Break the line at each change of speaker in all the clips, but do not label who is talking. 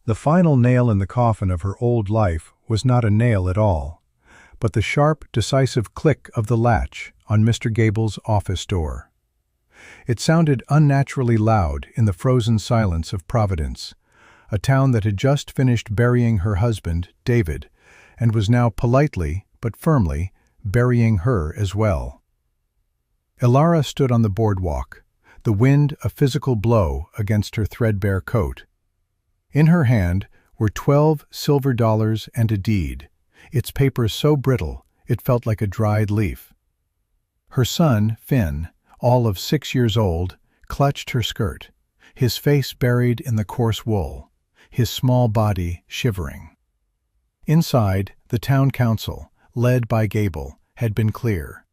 The final nail in the coffin of her old life was not a nail at all, but the sharp, decisive click of the latch on Mr. Gable's office door. It sounded unnaturally loud in the frozen silence of Providence, a town that had just finished burying her husband, David, and was now politely, but firmly, burying her as well. Ilara stood on the boardwalk, the wind a physical blow against her threadbare coat. In her hand were 12 silver dollars and a deed, its papers so brittle it felt like a dried leaf. Her son, Finn, all of 6 years old, clutched her skirt, his face buried in the coarse wool, his small body shivering. Inside, the town council, led by Gable, had been clear.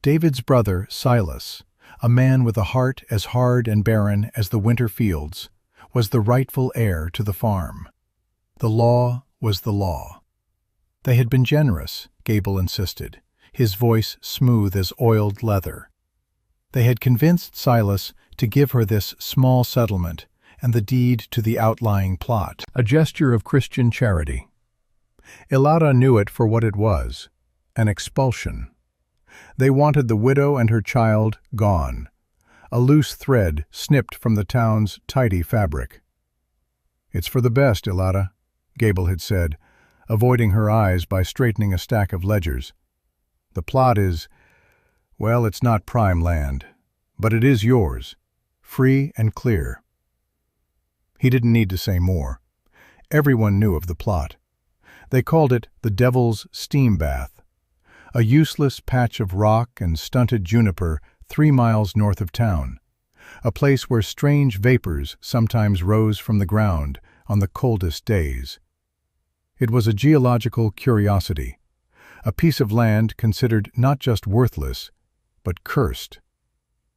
David's brother, Silas, a man with a heart as hard and barren as the winter fields, was the rightful heir to the farm. The law was the law. They had been generous, Gable insisted, his voice smooth as oiled leather. They had convinced Silas to give her this small settlement and the deed to the outlying plot, a gesture of Christian charity. Ilara knew it for what it was, an expulsion. They wanted the widow and her child gone, a loose thread snipped from the town's tidy fabric. "It's for the best, Ilara," Gable had said, avoiding her eyes by straightening a stack of ledgers. "The plot is, well, it's not prime land, but it is yours, free and clear." He didn't need to say more. Everyone knew of the plot. They called it the Devil's Steam Bath, a useless patch of rock and stunted juniper 3 miles north of town, a place where strange vapors sometimes rose from the ground on the coldest days. It was a geological curiosity, a piece of land considered not just worthless, but cursed.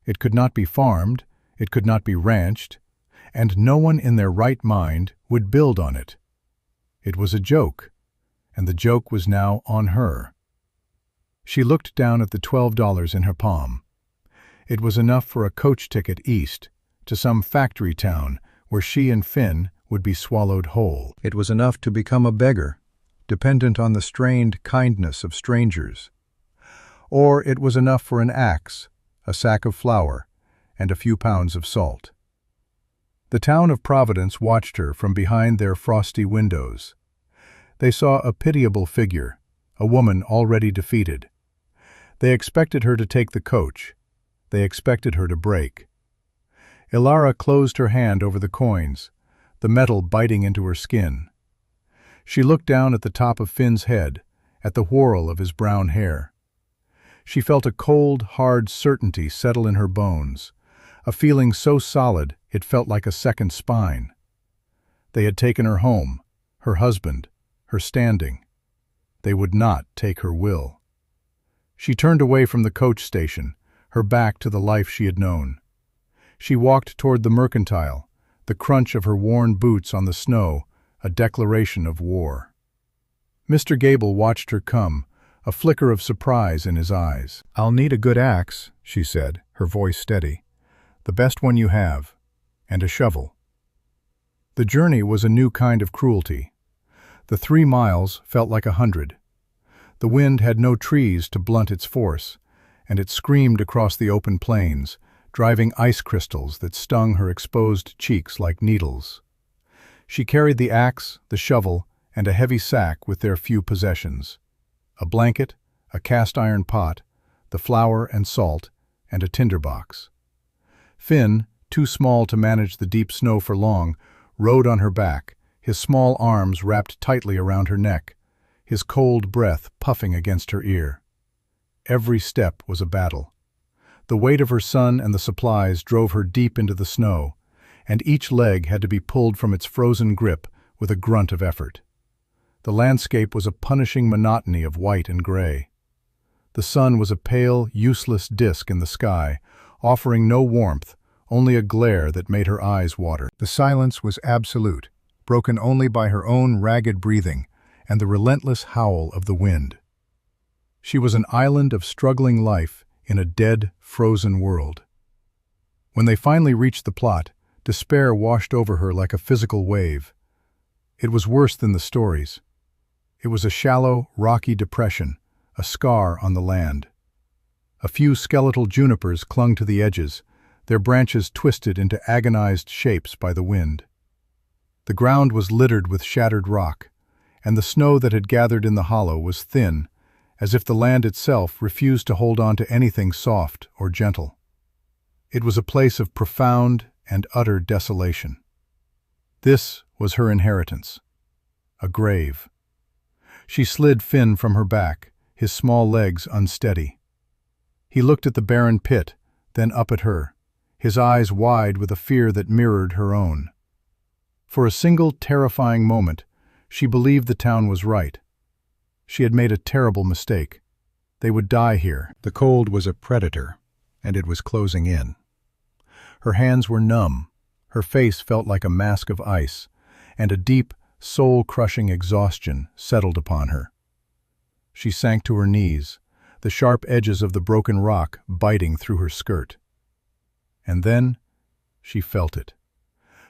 It could not be farmed, it could not be ranched, and no one in their right mind would build on it. It was a joke, and the joke was now on her. She looked down at the $12 in her palm. It was enough for a coach ticket east, to some factory town where she and Finn would be swallowed whole. It was enough to become a beggar, dependent on the strained kindness of strangers. Or it was enough for an axe, a sack of flour, and a few pounds of salt. The town of Providence watched her from behind their frosty windows. They saw a pitiable figure, a woman already defeated. They expected her to take the coach. They expected her to break. Ilara closed her hand over the coins, the metal biting into her skin. She looked down at the top of Finn's head, at the whorl of his brown hair. She felt a cold, hard certainty settle in her bones, a feeling so solid it felt like a second spine. They had taken her home, her husband, her standing. They would not take her will. She turned away from the coach station, her back to the life she had known. She walked toward the mercantile, the crunch of her worn boots on the snow, a declaration of war. Mr. Gable watched her come, a flicker of surprise in his eyes. "I'll need a good axe," she said, her voice steady. "The best one you have, and a shovel." The journey was a new kind of cruelty. The 3 miles felt like 100. The wind had no trees to blunt its force, and it screamed across the open plains, driving ice crystals that stung her exposed cheeks like needles. She carried the axe, the shovel, and a heavy sack with their few possessions: a blanket, a cast-iron pot, the flour and salt, and a tinderbox. Finn, too small to manage the deep snow for long, rode on her back, his small arms wrapped tightly around her neck, his cold breath puffing against her ear. Every step was a battle. The weight of her son and the supplies drove her deep into the snow, and each leg had to be pulled from its frozen grip with a grunt of effort. The landscape was a punishing monotony of white and gray. The sun was a pale, useless disk in the sky, offering no warmth, only a glare that made her eyes water. The silence was absolute, broken only by her own ragged breathing and the relentless howl of the wind. She was an island of struggling life in a dead, frozen world. When they finally reached the plot, despair washed over her like a physical wave. It was worse than the stories. It was a shallow, rocky depression, a scar on the land. A few skeletal junipers clung to the edges, their branches twisted into agonized shapes by the wind. The ground was littered with shattered rock, and the snow that had gathered in the hollow was thin, as if the land itself refused to hold on to anything soft or gentle. It was a place of profound and utter desolation. This was her inheritance, a grave. She slid Finn from her back, his small legs unsteady. He looked at the barren pit, then up at her, his eyes wide with a fear that mirrored her own. For a single terrifying moment, she believed the town was right. She had made a terrible mistake. They would die here. The cold was a predator, and it was closing in. Her hands were numb, her face felt like a mask of ice, and a deep, soul-crushing exhaustion settled upon her. She sank to her knees, the sharp edges of the broken rock biting through her skirt. And then she felt it.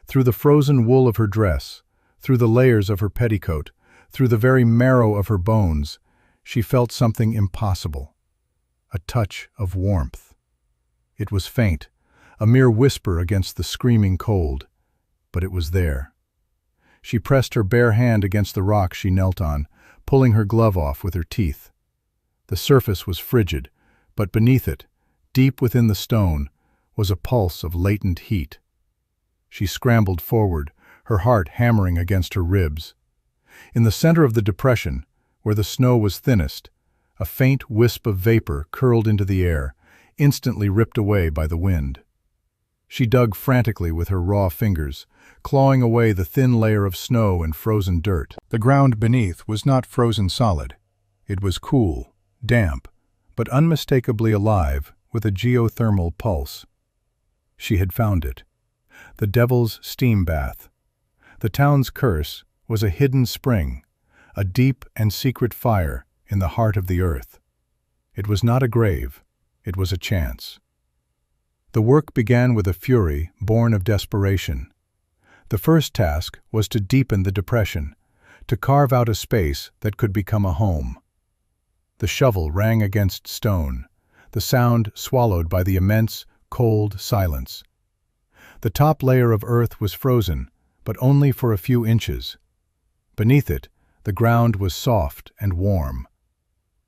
Through the frozen wool of her dress, through the layers of her petticoat, through the very marrow of her bones, she felt something impossible, a touch of warmth. It was faint, a mere whisper against the screaming cold, but it was there. She pressed her bare hand against the rock she knelt on, pulling her glove off with her teeth. The surface was frigid, but beneath it, deep within the stone, was a pulse of latent heat. She scrambled forward, her heart hammering against her ribs. In the center of the depression, where the snow was thinnest, a faint wisp of vapor curled into the air, instantly ripped away by the wind. She dug frantically with her raw fingers, clawing away the thin layer of snow and frozen dirt. The ground beneath was not frozen solid. It was cool, damp, but unmistakably alive with a geothermal pulse. She had found it. The Devil's Steam Bath. The town's curse was a hidden spring, a deep and secret fire in the heart of the earth. It was not a grave, it was a chance. The work began with a fury born of desperation. The first task was to deepen the depression, to carve out a space that could become a home. The shovel rang against stone, the sound swallowed by the immense, cold silence. The top layer of earth was frozen, but only for a few inches. Beneath it, the ground was soft and warm.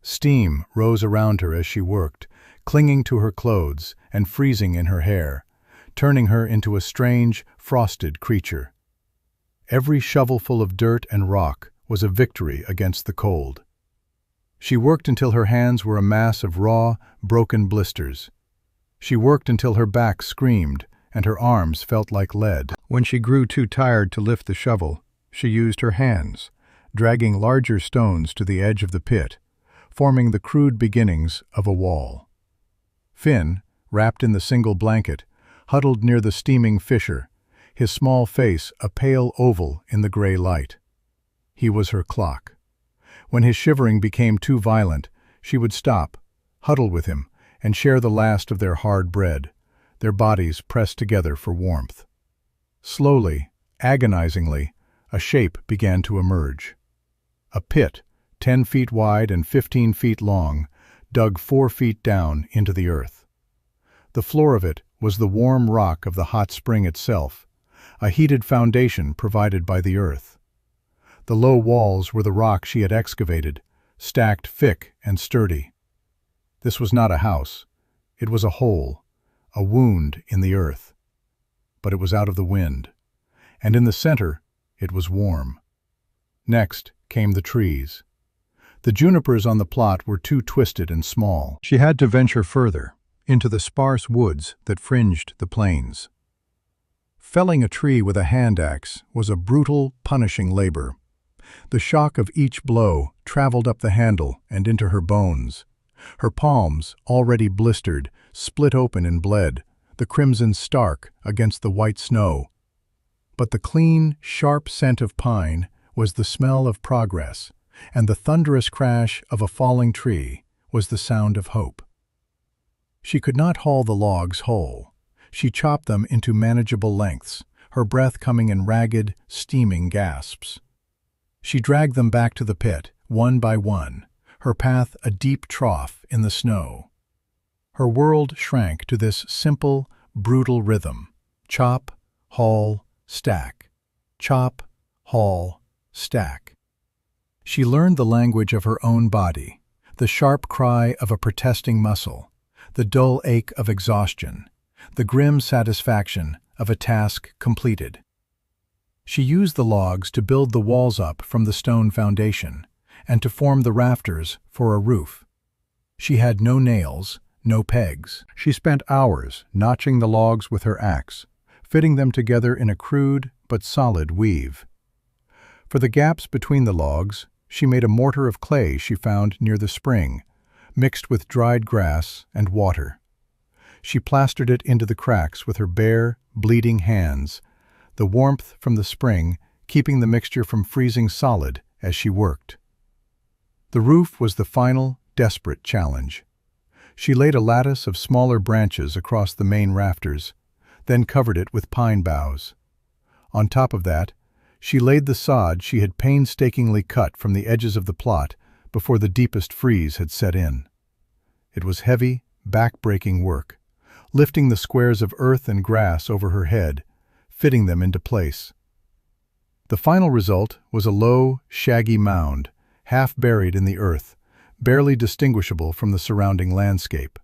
Steam rose around her as she worked, clinging to her clothes and freezing in her hair, turning her into a strange, frosted creature. Every shovelful of dirt and rock was a victory against the cold. She worked until her hands were a mass of raw, broken blisters. She worked until her back screamed and her arms felt like lead. When she grew too tired to lift the shovel, she used her hands, dragging larger stones to the edge of the pit, forming the crude beginnings of a wall. Finn, wrapped in the single blanket, huddled near the steaming fissure, his small face a pale oval in the gray light. He was her clock. When his shivering became too violent, she would stop, huddle with him, and share the last of their hard bread, their bodies pressed together for warmth. Slowly, agonizingly, a shape began to emerge. A pit, 10 feet wide and 15 feet long, dug 4 feet down into the earth. The floor of it was the warm rock of the hot spring itself, a heated foundation provided by the earth. The low walls were the rock she had excavated, stacked thick and sturdy. This was not a house. It was a hole, a wound in the earth. But it was out of the wind, and in the center it was warm. Next came the trees. The junipers on the plot were too twisted and small. She had to venture further, into the sparse woods that fringed the plains. Felling a tree with a hand axe was a brutal, punishing labor. The shock of each blow traveled up the handle and into her bones. Her palms, already blistered, split open and bled, the crimson stark against the white snow. But the clean, sharp scent of pine was the smell of progress, and the thunderous crash of a falling tree was the sound of hope. She could not haul the logs whole. She chopped them into manageable lengths, her breath coming in ragged, steaming gasps. She dragged them back to the pit, one by one, her path a deep trough in the snow. Her world shrank to this simple, brutal rhythm: chop, haul, stack. Chop, haul, stack. She learned the language of her own body, the sharp cry of a protesting muscle, the dull ache of exhaustion, the grim satisfaction of a task completed. She used the logs to build the walls up from the stone foundation, and to form the rafters for a roof. She had no nails, no pegs. She spent hours notching the logs with her axe, fitting them together in a crude but solid weave. For the gaps between the logs, she made a mortar of clay she found near the spring, mixed with dried grass and water. She plastered it into the cracks with her bare, bleeding hands, the warmth from the spring keeping the mixture from freezing solid as she worked. The roof was the final, desperate challenge. She laid a lattice of smaller branches across the main rafters, then covered it with pine boughs. On top of that, she laid the sod she had painstakingly cut from the edges of the plot before the deepest freeze had set in. It was heavy, back-breaking work, lifting the squares of earth and grass over her head, fitting them into place. The final result was a low, shaggy mound, half buried in the earth, barely distinguishable from the surrounding landscape.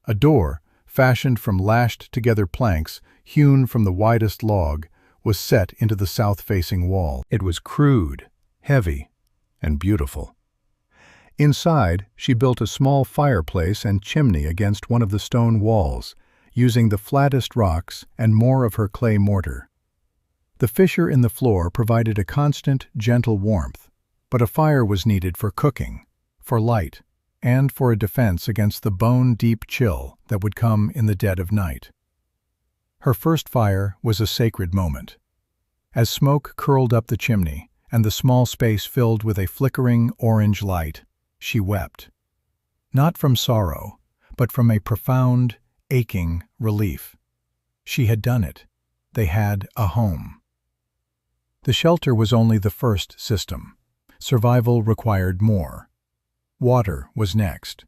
A door, fashioned from lashed-together planks hewn from the widest log, was set into the south-facing wall. It was crude, heavy, and beautiful. Inside, she built a small fireplace and chimney against one of the stone walls, using the flattest rocks and more of her clay mortar. The fissure in the floor provided a constant, gentle warmth, but a fire was needed for cooking, for light, and for a defense against the bone-deep chill that would come in the dead of night. Her first fire was a sacred moment. As smoke curled up the chimney and the small space filled with a flickering orange light, she wept. Not from sorrow, but from a profound, aching relief. She had done it. They had a home. The shelter was only the first system. Survival required more. Water was next.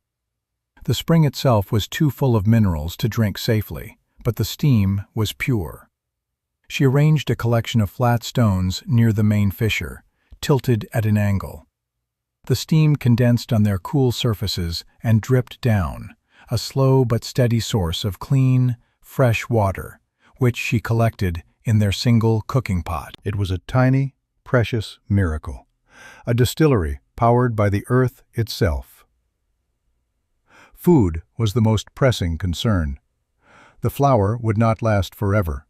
The spring itself was too full of minerals to drink safely, but the steam was pure. She arranged a collection of flat stones near the main fissure, tilted at an angle. The steam condensed on their cool surfaces and dripped down, a slow but steady source of clean, fresh water, which she collected in their single cooking pot. It was a tiny, precious miracle, a distillery powered by the earth itself. Food was the most pressing concern. The flour would not last forever.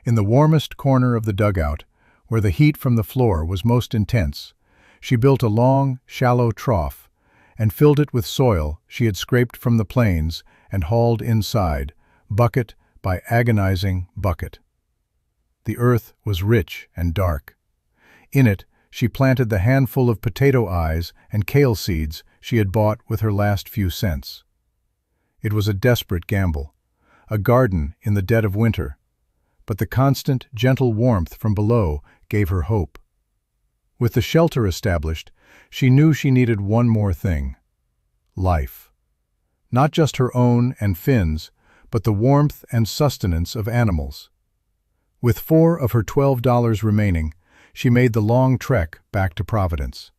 In the warmest corner of the dugout, where the heat from the floor was most intense, she built a long, shallow trough and filled it with soil she had scraped from the plains and hauled inside, bucket by agonizing bucket. The earth was rich and dark. In it, she planted the handful of potato eyes and kale seeds she had bought with her last few cents. It was a desperate gamble, a garden in the dead of winter, but the constant, gentle warmth from below gave her hope. With the shelter established, she knew she needed one more thing: life. Not just her own and Finn's, but the warmth and sustenance of animals. With 4 of her $12 remaining, she made the long trek back to Providence.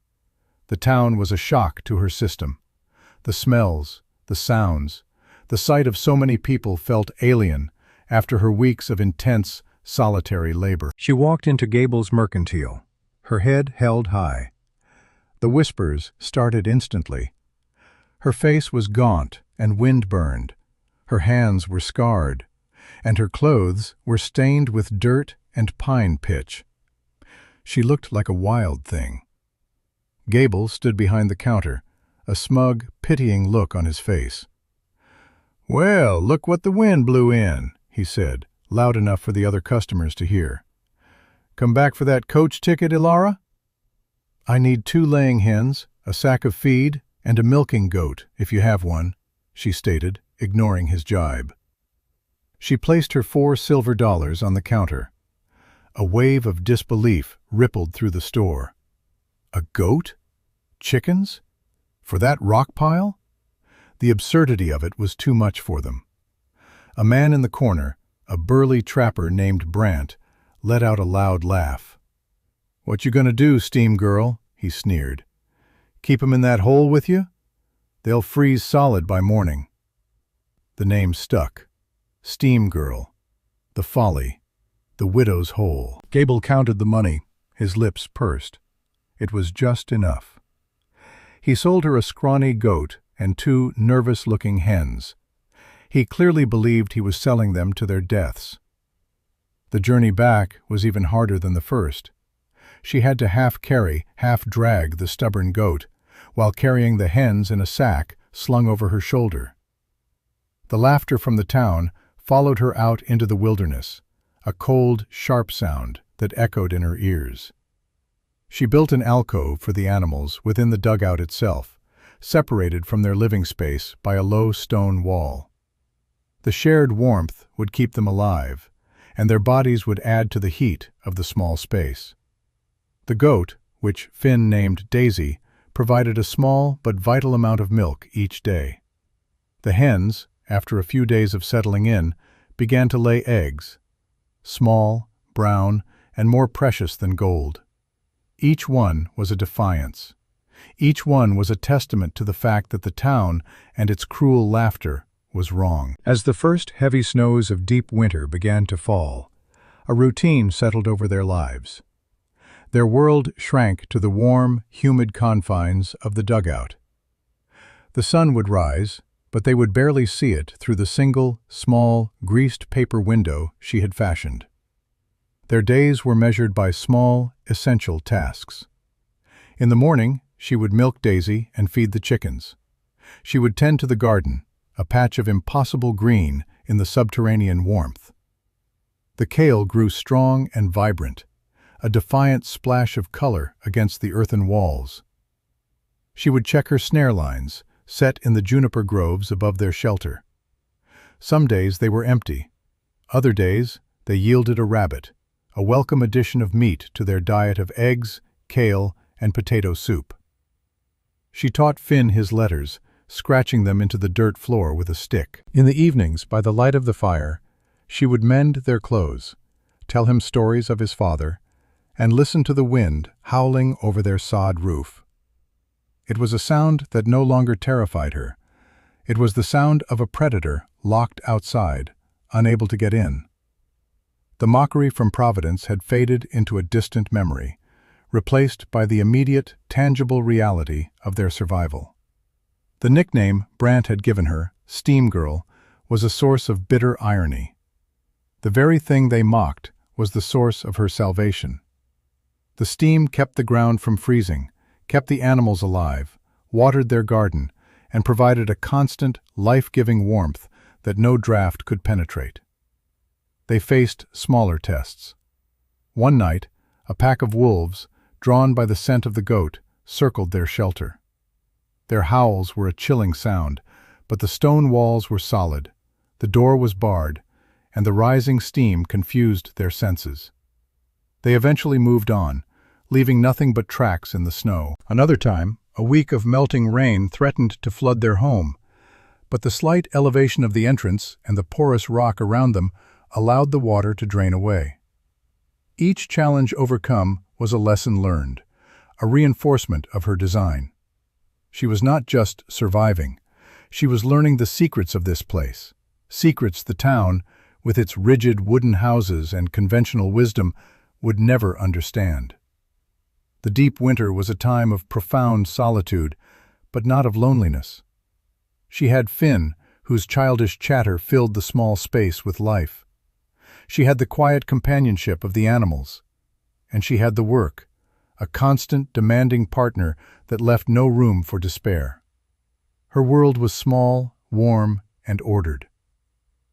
The town was a shock to her system. The smells, the sounds, the sight of so many people felt alien after her weeks of intense, solitary labor. She walked into Gable's Mercantile, her head held high. The whispers started instantly. Her face was gaunt and wind-burned. Her hands were scarred, and her clothes were stained with dirt and pine pitch. She looked like a wild thing. Gable stood behind the counter, a smug, pitying look on his face. "Well, look what the wind blew in," he said, loud enough for the other customers to hear. "Come back for that coach ticket, Ilara?" "I need 2 laying hens, a sack of feed, and a milking goat, if you have one," she stated, ignoring his jibe. She placed her $4 silver on the counter. A wave of disbelief rippled through the store. A goat? Chickens? For that rock pile? The absurdity of it was too much for them. A man in the corner, a burly trapper named Brant, let out a loud laugh. "What you gonna do, Steam Girl?" he sneered. "Keep 'em in that hole with you? They'll freeze solid by morning." The name stuck. Steam Girl. The folly. The widow's hole. Gable counted the money, his lips pursed. It was just enough. He sold her a scrawny goat and 2 nervous-looking hens. He clearly believed he was selling them to their deaths. The journey back was even harder than the first. She had to half-carry, half-drag the stubborn goat, while carrying the hens in a sack slung over her shoulder. The laughter from the town followed her out into the wilderness, a cold, sharp sound that echoed in her ears. She built an alcove for the animals within the dugout itself, separated from their living space by a low stone wall. The shared warmth would keep them alive, and their bodies would add to the heat of the small space. The goat, which Finn named Daisy, provided a small but vital amount of milk each day. The hens, after a few days of settling in, began to lay eggs, small, brown, and more precious than gold. Each one was a defiance. Each one was a testament to the fact that the town and its cruel laughter was wrong. As the first heavy snows of deep winter began to fall, a routine settled over their lives. Their world shrank to the warm, humid confines of the dugout. The sun would rise, but they would barely see it through the single, small, greased paper window she had fashioned. Their days were measured by small, essential tasks. In the morning, she would milk Daisy and feed the chickens. She would tend to the garden, a patch of impossible green in the subterranean warmth. The kale grew strong and vibrant, a defiant splash of color against the earthen walls. She would check her snare lines, set in the juniper groves above their shelter. Some days they were empty. Other days they yielded a rabbit, a welcome addition of meat to their diet of eggs, kale, and potato soup. She taught Finn his letters, scratching them into the dirt floor with a stick. In the evenings, by the light of the fire, she would mend their clothes, tell him stories of his father, and listen to the wind howling over their sod roof. It was a sound that no longer terrified her. It was the sound of a predator locked outside, unable to get in. The mockery from Providence had faded into a distant memory, replaced by the immediate, tangible reality of their survival. The nickname Brant had given her, Steam Girl, was a source of bitter irony. The very thing they mocked was the source of her salvation. The steam kept the ground from freezing, kept the animals alive, watered their garden, and provided a constant, life-giving warmth that no draft could penetrate. They faced smaller tests. One night, a pack of wolves, drawn by the scent of the goat, circled their shelter. Their howls were a chilling sound, but the stone walls were solid, the door was barred, and the rising steam confused their senses. They eventually moved on, leaving nothing but tracks in the snow. Another time, a week of melting rain threatened to flood their home, but the slight elevation of the entrance and the porous rock around them allowed the water to drain away. Each challenge overcome was a lesson learned, a reinforcement of her design. She was not just surviving, she was learning the secrets of this place, secrets the town, with its rigid wooden houses and conventional wisdom, would never understand. The deep winter was a time of profound solitude, but not of loneliness. She had Finn, whose childish chatter filled the small space with life. She had the quiet companionship of the animals. And she had the work, a constant, demanding partner that left no room for despair. Her world was small, warm, and ordered.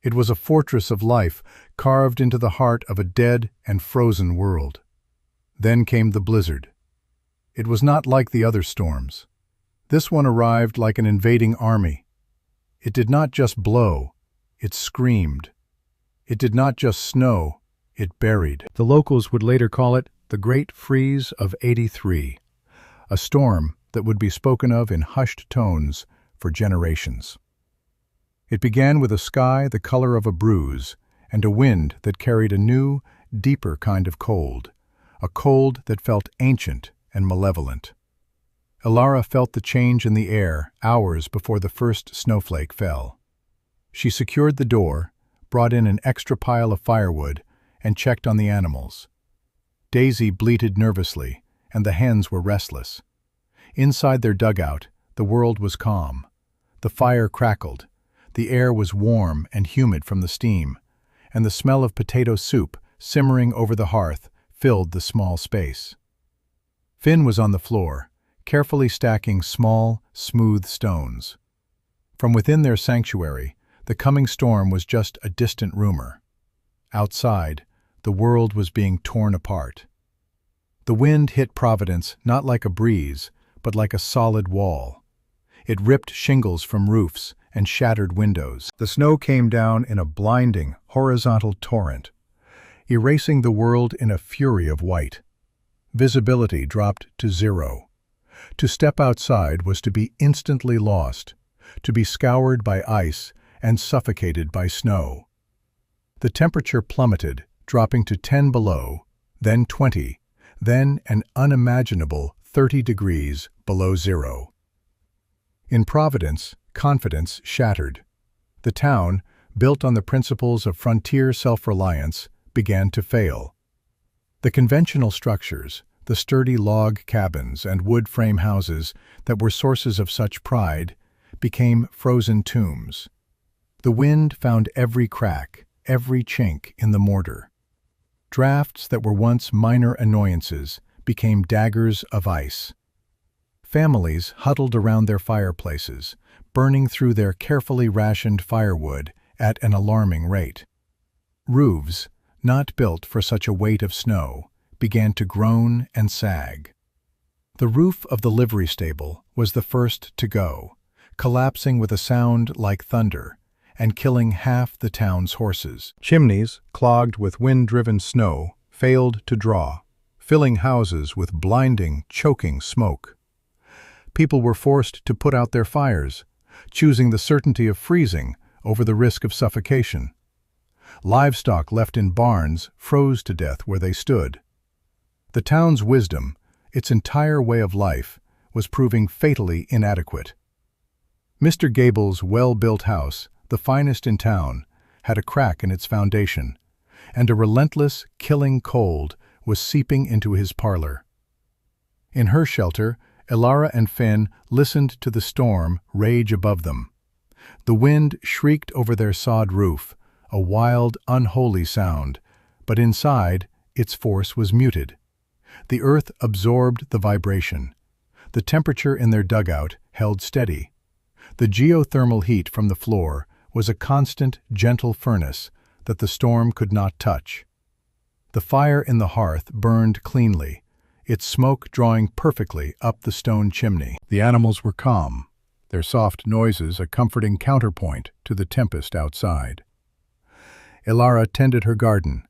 It was a fortress of life carved into the heart of a dead and frozen world. Then came the blizzard. It was not like the other storms. This one arrived like an invading army. It did not just blow, it screamed. It did not just snow, it buried. The locals would later call it the Great Freeze of '83, a storm that would be spoken of in hushed tones for generations. It began with a sky the color of a bruise and a wind that carried a new, deeper kind of cold, a cold that felt ancient and malevolent. Elara felt the change in the air hours before the first snowflake fell. She secured the door, brought in an extra pile of firewood, and checked on the animals. Daisy bleated nervously, and the hens were restless. Inside their dugout, the world was calm. The fire crackled, the air was warm and humid from the steam, and the smell of potato soup simmering over the hearth filled the small space. Finn was on the floor, carefully stacking small, smooth stones. From within their sanctuary, the coming storm was just a distant rumor. Outside, the world was being torn apart. The wind hit Providence not like a breeze, but like a solid wall. It ripped shingles from roofs and shattered windows. The snow came down in a blinding, horizontal torrent, erasing the world in a fury of white. Visibility dropped to zero. To step outside was to be instantly lost, to be scoured by ice and suffocated by snow. The temperature plummeted, dropping to 10 below, then 20, then an unimaginable 30 degrees below zero. In Providence, confidence shattered. The town, built on the principles of frontier self-reliance, began to fail. The conventional structures, the sturdy log cabins and wood frame houses that were sources of such pride, became frozen tombs. The wind found every crack, every chink in the mortar. Drafts that were once minor annoyances became daggers of ice. Families huddled around their fireplaces, burning through their carefully rationed firewood at an alarming rate. Roofs, not built for such a weight of snow, began to groan and sag. The roof of the livery stable was the first to go, collapsing with a sound like thunder, and killing half the town's horses. Chimneys, clogged with wind-driven snow, failed to draw, filling houses with blinding, choking smoke. People were forced to put out their fires, choosing the certainty of freezing over the risk of suffocation. Livestock left in barns froze to death where they stood. The town's wisdom, its entire way of life, was proving fatally inadequate. Mr. Gable's well-built house, the finest in town, had a crack in its foundation, and a relentless, killing cold was seeping into his parlor. In her shelter, Elara and Finn listened to the storm rage above them. The wind shrieked over their sod roof, a wild, unholy sound, but inside, its force was muted. The earth absorbed the vibration. The temperature in their dugout held steady. The geothermal heat from the floor was a constant, gentle furnace that the storm could not touch. The fire in the hearth burned cleanly, its smoke drawing perfectly up the stone chimney. The animals were calm, their soft noises a comforting counterpoint to the tempest outside. Elara tended her garden,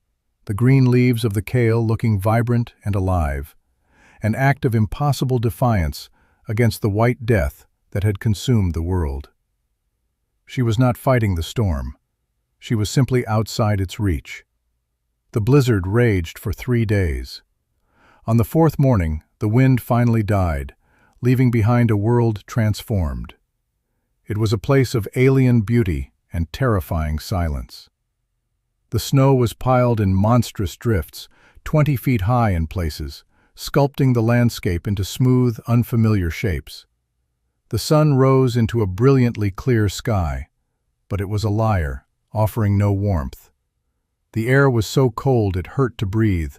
the green leaves of the kale looking vibrant and alive, an act of impossible defiance against the white death that had consumed the world. She was not fighting the storm. She was simply outside its reach. The blizzard raged for 3 days. On the 4th morning, the wind finally died, leaving behind a world transformed. It was a place of alien beauty and terrifying silence. The snow was piled in monstrous drifts, 20 feet high in places, sculpting the landscape into smooth, unfamiliar shapes. The sun rose into a brilliantly clear sky, but it was a liar, offering no warmth. The air was so cold it hurt to breathe,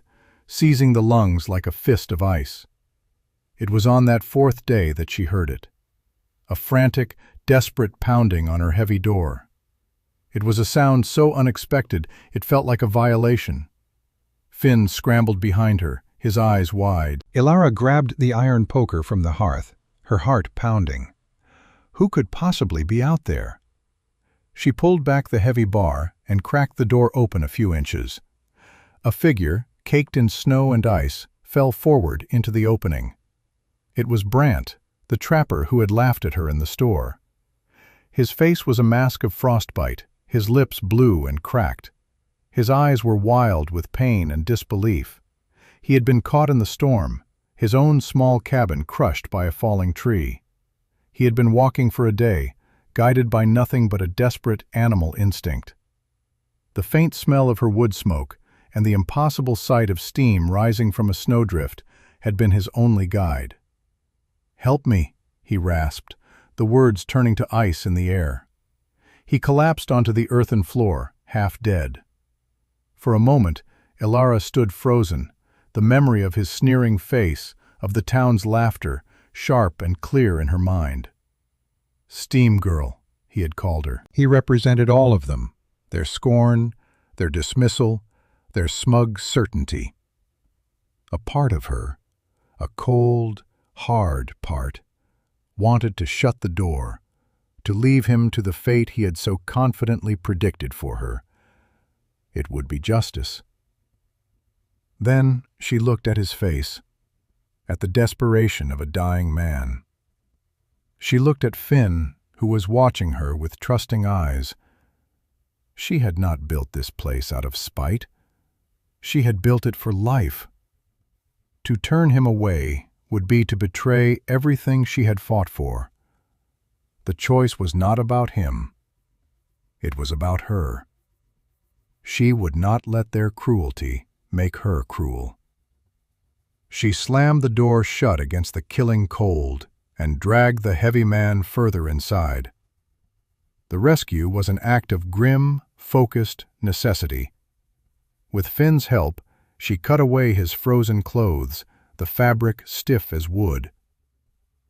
seizing the lungs like a fist of ice. It was on that 4th day that she heard it. A frantic, desperate pounding on her heavy door. It was a sound so unexpected it felt like a violation. Finn scrambled behind her, his eyes wide. Elara grabbed the iron poker from the hearth, her heart pounding. Who could possibly be out there? She pulled back the heavy bar and cracked the door open a few inches. A figure, caked in snow and ice, fell forward into the opening. It was Brant, the trapper who had laughed at her in the store. His face was a mask of frostbite, his lips blue and cracked. His eyes were wild with pain and disbelief. He had been caught in the storm, his own small cabin crushed by a falling tree. He had been walking for a day, guided by nothing but a desperate animal instinct. The faint smell of her wood smoke and the impossible sight of steam rising from a snowdrift had been his only guide. "Help me," he rasped, the words turning to ice in the air. He collapsed onto the earthen floor, half dead. For a moment, Ilara stood frozen, the memory of his sneering face, of the town's laughter, sharp and clear in her mind. Steam Girl, he had called her. He represented all of them, their scorn, their dismissal, their smug certainty. A part of her, a cold, hard part, wanted to shut the door, to leave him to the fate he had so confidently predicted for her. It would be justice. Then she looked at his face, at the desperation of a dying man. She looked at Finn, who was watching her with trusting eyes. She had not built this place out of spite. She had built it for life. To turn him away would be to betray everything she had fought for. The choice was not about him. It was about her. She would not let their cruelty make her cruel. She slammed the door shut against the killing cold and dragged the heavy man further inside. The rescue was an act of grim, focused necessity. With Finn's help, she cut away his frozen clothes, the fabric stiff as wood.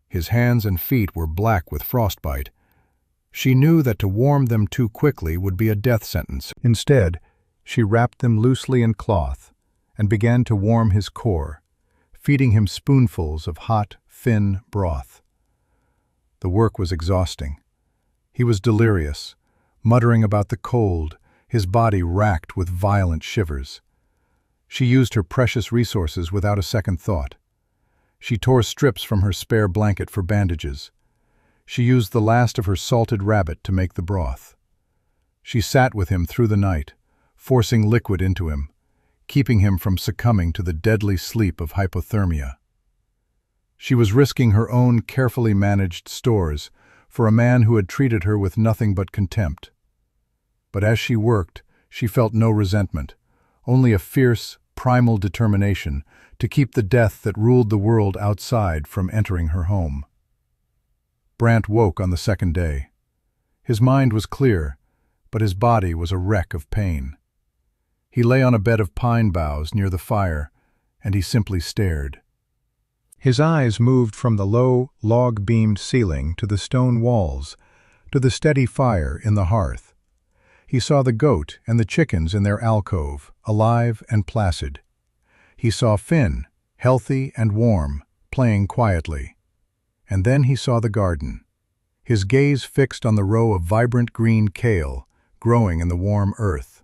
His hands and feet were black with frostbite. She knew that to warm them too quickly would be a death sentence. Instead, she wrapped them loosely in cloth and began to warm his core, feeding him spoonfuls of hot, thin broth. The work was exhausting. He was delirious, muttering about the cold, his body racked with violent shivers. She used her precious resources without a second thought. She tore strips from her spare blanket for bandages. She used the last of her salted rabbit to make the broth. She sat with him through the night, forcing liquid into him, keeping him from succumbing to the deadly sleep of hypothermia. She was risking her own carefully managed stores for a man who had treated her with nothing but contempt. But as she worked, she felt no resentment, only a fierce, primal determination to keep the death that ruled the world outside from entering her home. Brant woke on the second day. His mind was clear, but his body was a wreck of pain. He lay on a bed of pine boughs near the fire, and he simply stared. His eyes moved from the low, log-beamed ceiling to the stone walls, to the steady fire in the hearth. He saw the goat and the chickens in their alcove, alive and placid. He saw Finn, healthy and warm, playing quietly. And then he saw the garden, his gaze fixed on the row of vibrant green kale growing in the warm earth.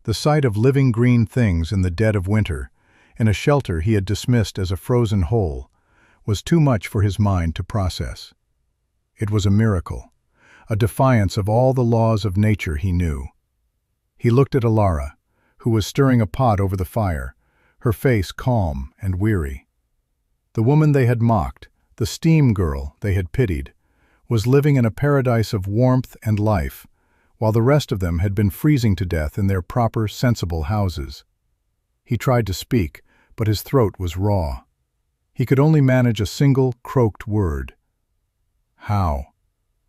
The sight of living green things in the dead of winter, in a shelter he had dismissed as a frozen hole, was too much for his mind to process. It was a miracle, a defiance of all the laws of nature he knew. He looked at Ilara, who was stirring a pot over the fire, her face calm and weary. The woman they had mocked, the steam girl they had pitied, was living in a paradise of warmth and life, while the rest of them had been freezing to death in their proper, sensible houses. He tried to speak, but his throat was raw. He could only manage a single, croaked word. How?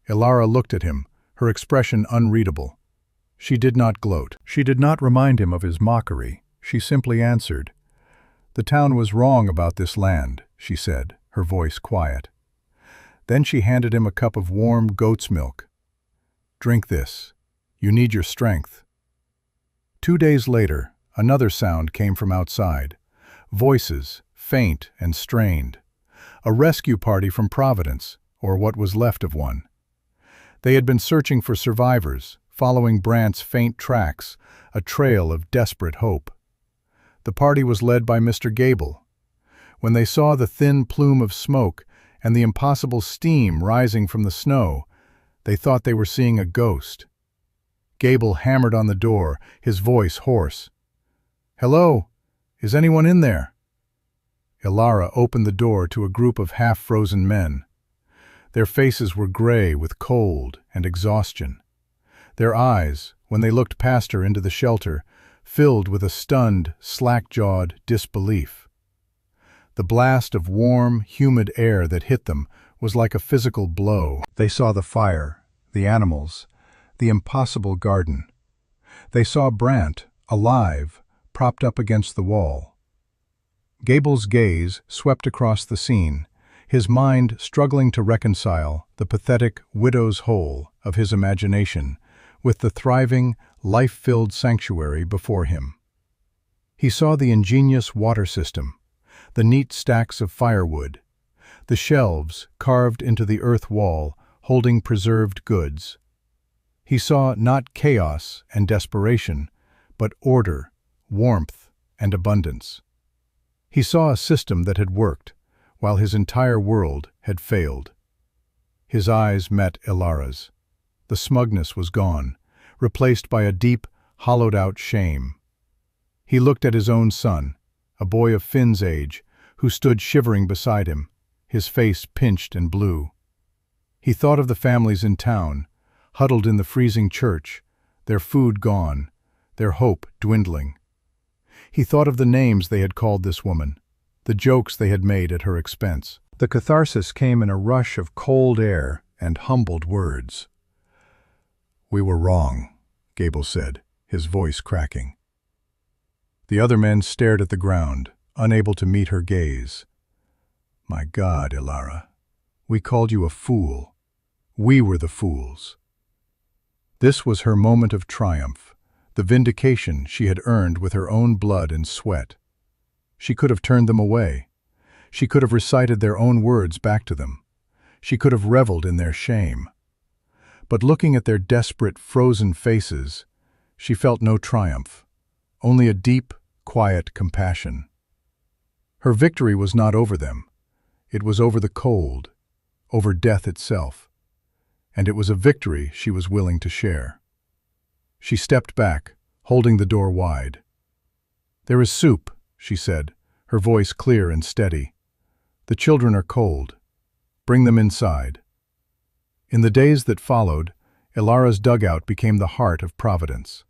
Ilara looked at him, her expression unreadable. She did not gloat. She did not remind him of his mockery. She simply answered. "The town was wrong about this land," she said, her voice quiet. Then she handed him a cup of warm goat's milk. "Drink this. You need your strength." 2 days later, another sound came from outside. Voices, faint and strained. A rescue party from Providence, or what was left of one. They had been searching for survivors, following Brant's faint tracks, a trail of desperate hope. The party was led by Mr. Gable. When they saw the thin plume of smoke and the impossible steam rising from the snow, they thought they were seeing a ghost. Gable hammered on the door, his voice hoarse. "Hello? Is anyone in there?" Ilara opened the door to a group of half-frozen men. Their faces were gray with cold and exhaustion. Their eyes, when they looked past her into the shelter, filled with a stunned, slack-jawed disbelief. The blast of warm, humid air that hit them was like a physical blow. They saw the fire, the animals, the impossible garden. They saw Brant, alive, propped up against the wall. Gable's gaze swept across the scene, his mind struggling to reconcile the pathetic widow's hole of his imagination with the thriving, life-filled sanctuary before him. He saw the ingenious water system, the neat stacks of firewood, the shelves carved into the earth wall holding preserved goods. He saw not chaos and desperation, but order, warmth, and abundance. He saw a system that had worked, while his entire world had failed. His eyes met Ilara's. The smugness was gone, replaced by a deep, hollowed-out shame. He looked at his own son, a boy of Finn's age, who stood shivering beside him, his face pinched and blue. He thought of the families in town, huddled in the freezing church, their food gone, their hope dwindling. He thought of the names they had called this woman, the jokes they had made at her expense. The catharsis came in a rush of cold air and humbled words. "We were wrong," Gable said, his voice cracking. The other men stared at the ground, unable to meet her gaze. "My God, Ilara, we called you a fool. We were the fools." This was her moment of triumph, the vindication she had earned with her own blood and sweat. She could have turned them away. She could have recited their own words back to them. She could have reveled in their shame. But looking at their desperate, frozen faces, she felt no triumph, only a deep, quiet compassion. Her victory was not over them. It was over the cold, over death itself. And it was a victory she was willing to share. She stepped back, holding the door wide. "There is soup," she said, her voice clear and steady. "The children are cold. Bring them inside." In the days that followed, Ilara's dugout became the heart of Providence.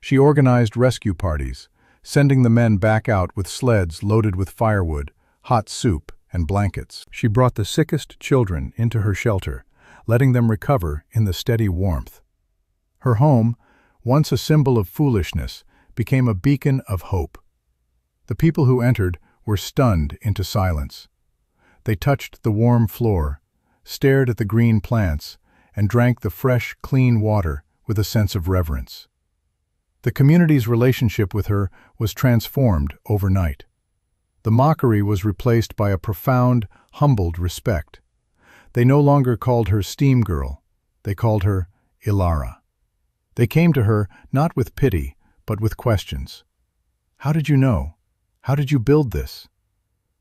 She organized rescue parties, sending the men back out with sleds loaded with firewood, hot soup, and blankets. She brought the sickest children into her shelter, letting them recover in the steady warmth. Her home, once a symbol of foolishness, became a beacon of hope. The people who entered were stunned into silence. They touched the warm floor, stared at the green plants, and drank the fresh, clean water with a sense of reverence. The community's relationship with her was transformed overnight. The mockery was replaced by a profound, humbled respect. They no longer called her Steam Girl, they called her Ilara. They came to her not with pity, but with questions. "How did you know? How did you build this?"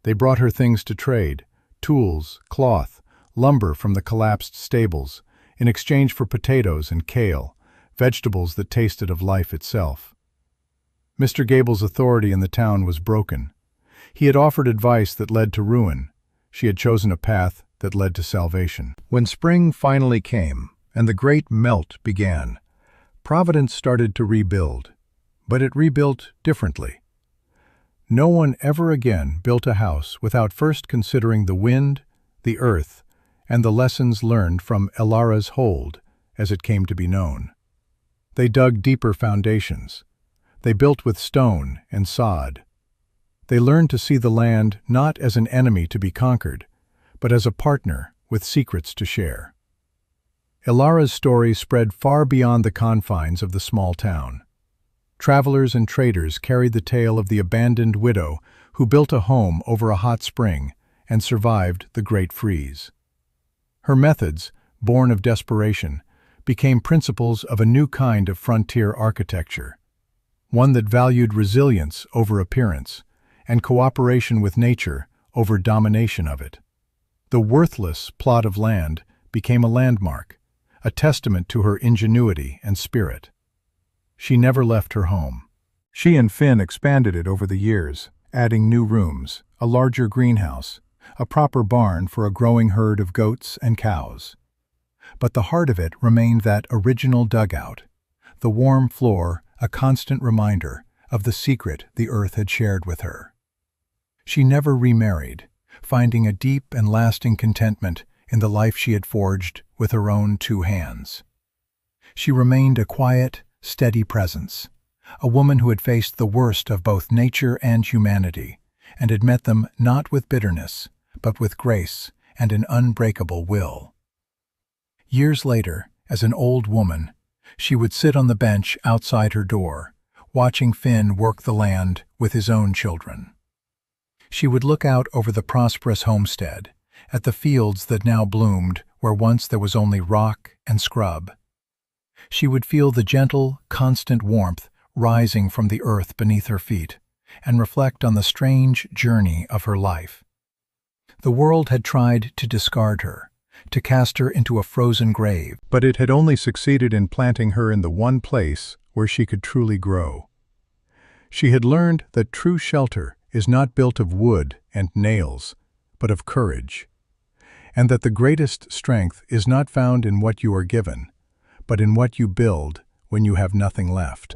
They brought her things to trade, tools, cloth, lumber from the collapsed stables, in exchange for potatoes and kale, vegetables that tasted of life itself. Mr. Gable's authority in the town was broken. He had offered advice that led to ruin. She had chosen a path that led to salvation. When spring finally came, and the great melt began, Providence started to rebuild, but it rebuilt differently. No one ever again built a house without first considering the wind, the earth, and the lessons learned from Ilara's hold, as it came to be known. They dug deeper foundations. They built with stone and sod. They learned to see the land not as an enemy to be conquered, but as a partner with secrets to share. Ilara's story spread far beyond the confines of the small town. Travelers and traders carried the tale of the abandoned widow who built a home over a hot spring and survived the Great Freeze. Her methods, born of desperation, became principles of a new kind of frontier architecture, one that valued resilience over appearance, and cooperation with nature over domination of it. The worthless plot of land became a landmark, a testament to her ingenuity and spirit. She never left her home. She and Finn expanded it over the years, adding new rooms, a larger greenhouse, a proper barn for a growing herd of goats and cows. But the heart of it remained that original dugout, the warm floor, a constant reminder of the secret the earth had shared with her. She never remarried, finding a deep and lasting contentment in the life she had forged with her own two hands. She remained a quiet, steady presence, a woman who had faced the worst of both nature and humanity, and had met them not with bitterness, but with grace and an unbreakable will. Years later, as an old woman, she would sit on the bench outside her door, watching Finn work the land with his own children. She would look out over the prosperous homestead, at the fields that now bloomed where once there was only rock and scrub. She would feel the gentle, constant warmth rising from the earth beneath her feet, and reflect on the strange journey of her life. The world had tried to discard her, to cast her into a frozen grave, but it had only succeeded in planting her in the one place where she could truly grow. She had learned that true shelter is not built of wood and nails, but of courage, and that the greatest strength is not found in what you are given, but in what you build when you have nothing left.